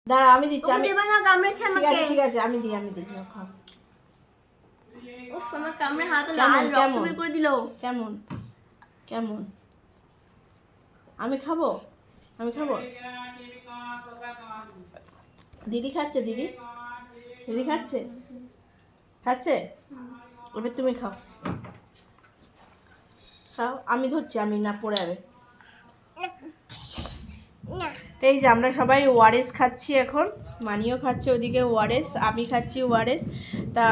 দাঁড়া আমি দিচ্ছি। আমি দেব না, কামড়েছে আমাকে। ঠিক আছে আমি দিই খাও। উফ আমার কামড়ে হাত লাল রক্ত বের করে দিল। কেমন কেমন? আমি খাবো দিদি খাচ্ছে, দিদি খাচ্ছে এবার তুমি খাও। আমি ধরছি, আমি না পড়ে যাবে। তো এই যে আমরা সবাই ওআরএস খাচ্ছি এখন, মানিও খাচ্ছে ওদিকে ওআরএস, আমি খাচ্ছি ওআরএস। তা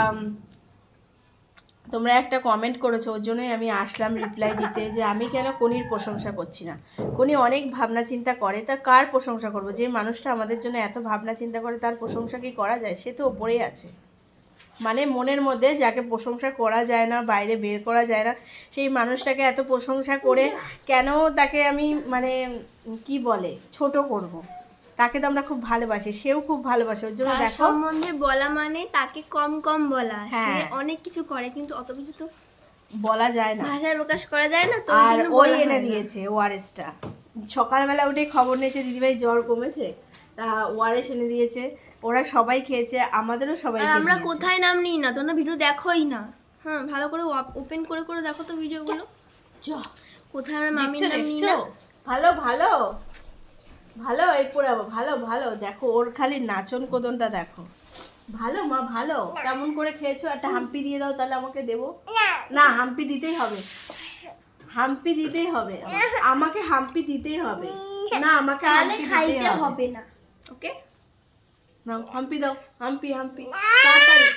তোমরা একটা কমেন্ট করেছো, ওর জন্যই আমি আসলাম রিপ্লাই দিতে, যে আমি কেন কনির প্রশংসা করছি না। কনি অনেক ভাবনা চিন্তা করে, তা কার প্রশংসা করবো? যে মানুষটা আমাদের জন্য এত ভাবনা চিন্তা করে তার প্রশংসা কি করা যায়? সে তো ওপরেই আছে। মানে মনের মধ্যে যাকে প্রশংসা করা যায় না, বাইরে বের করা যায় না, সেই মানুষটাকে এত প্রশংসা করে কেন তাকে আমি মানে কি বলে ছোট করব? তাকে তো আমরা খুব ভালোবাসি, সেও খুব ভালোবাসে, ওর জন্য দেখো সম্বন্ধে বলা মানে তাকে কম কম বলা। সে অনেক কিছু করে কিন্তু অত কিছু তো বলা যায় না, ভাষায় প্রকাশ করা যায় না। তো আর ওই এনে দিয়েছে ওআরএসটা। সকালবেলা উঠে খবর নিয়েছে দিদিভাই জ্বর কমেছে, তা ওআরএস এনে দিয়েছে। ওরা সবাই খেয়েছে, আমাদেরও সবাই খেয়েছে। আমরা কোথায় নাম নিই না, তোমরা ভিডিও দেখোই না। হ্যাঁ ভালো করে ওপেন করে করে দেখো তো ভিডিওগুলো। কোথায় আমরা মামির নাম নিই না। ভালো ভালো ভালো এই পড়ে ভালো ভালো দেখো, ওর খালি নাচন কোদনটা দেখো। ভালো মা ভালো। কেমন করে খেয়েছো? একটা হাম্পি দিয়ে দাও তাহলে আমাকে দেবো। না হাম্পি দিতেই হবে, হাম্পি দিতেই হবে আমাকে, হাম্পি দিতেই হবে। না আমাকে তাহলে খাইতে হবে না। ওকে না হাম্পি দাও, হাম্পি তাড়াতাড়ি।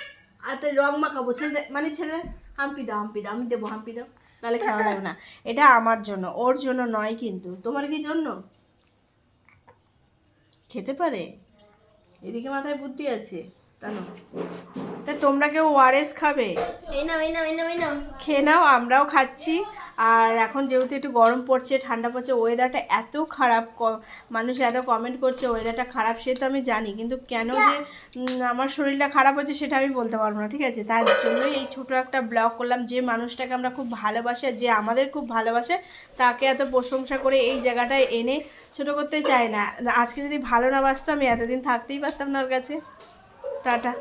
আর তো রং মাখাবো, ছেলে মানে ছেলে। হাম্পি দাও আমি দেবো, হাম্পি দাও, তাহলে খাওয়া যাবে না। এটা আমার জন্য, ওর জন্য নয় কিন্তু। তোমার কি জন্য? খেতে পারে, এদিকে মাথায় বুদ্ধি আছে জানো। তা তোমরা কেউ ওআরএস খাবে? খেয়ে নাও, আমরাও খাচ্ছি। আর এখন যেহেতু একটু গরম পড়ছে, ঠান্ডা পড়ছে, ওয়েদারটা এত খারাপ, মানুষ এত কমেন্ট করছে ওয়েদারটা খারাপ, সে তো আমি জানি, কিন্তু কেন যে আমার শরীরটা খারাপ হচ্ছে সেটা আমি বলতে পারবো না, ঠিক আছে? তার জন্যই এই ছোটো একটা ব্লগ করলাম। যে মানুষটাকে আমরা খুব ভালোবাসি, যে আমাদের খুব ভালোবাসে, তাকে এত প্রশংসা করে এই জায়গাটায় এনে ছোটো করতে চাই না। আজকে যদি ভালো না বাসতো আমি এতদিন থাকতেই পারতাম না ওর কাছে। টাটা।